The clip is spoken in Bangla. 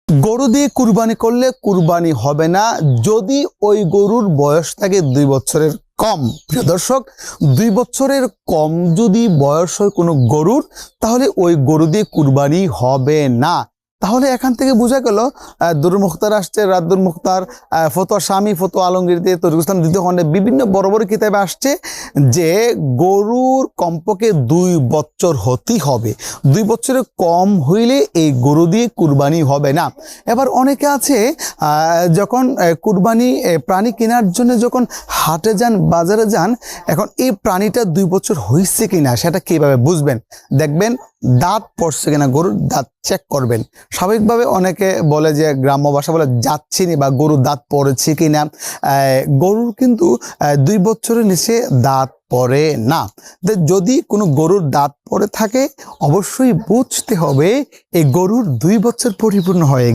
গরু দিয়ে কুরবানি করলে কুরবানি হবে না যদি ওই গরুর বয়স থাকে 2 বছরের কম। প্রিয় দর্শক, 2 বছরের কম যদি বয়স হয় কোনো গরুর, তাহলে ওই গরু দিয়ে কুরবানি হবে না। তাহলে এখান থেকে বোঝা গেল দুরুল মুখতার আসছে, রাদ্দুল মুখতার, ফতোয়া শামী, ফতোয়া আলমগীর দিয়ে, তরিকুল ইসলাম দ্বিতীয় খণ্ডে বিভিন্ন বড় বড় কিতাবে আসছে যে গরুর কমপক্ষে 2 বছর হতেই হবে। 2 বছরের কম হইলে এই গরু দিয়ে কুরবানি হবে না। এবার অনেকে আছে যখন কুরবানি প্রাণী কেনার জন্য যখন হাটে যান, বাজারে যান, এখন এই প্রাণীটা 2 বছর হয়েছে কিনা সেটা কিভাবে বুঝবেন? দেখবেন দাঁত পড়ছে কিনা, গরুর দাঁত চেক করবেন। স্বাভাবিকভাবে অনেকে বলে যে গ্রাম্য ভাষা বলে যাচ্ছিনি বা গরুর দাঁত পড়েছে কিনা। গরুর কিন্তু 2 বছরের নিচে দাঁত পড়ে না। যদি কোনো গরুর দাঁত পড়ে থাকে অবশ্যই বুঝতে হবে এই গরুর 2 বছর পরিপূর্ণ হয়ে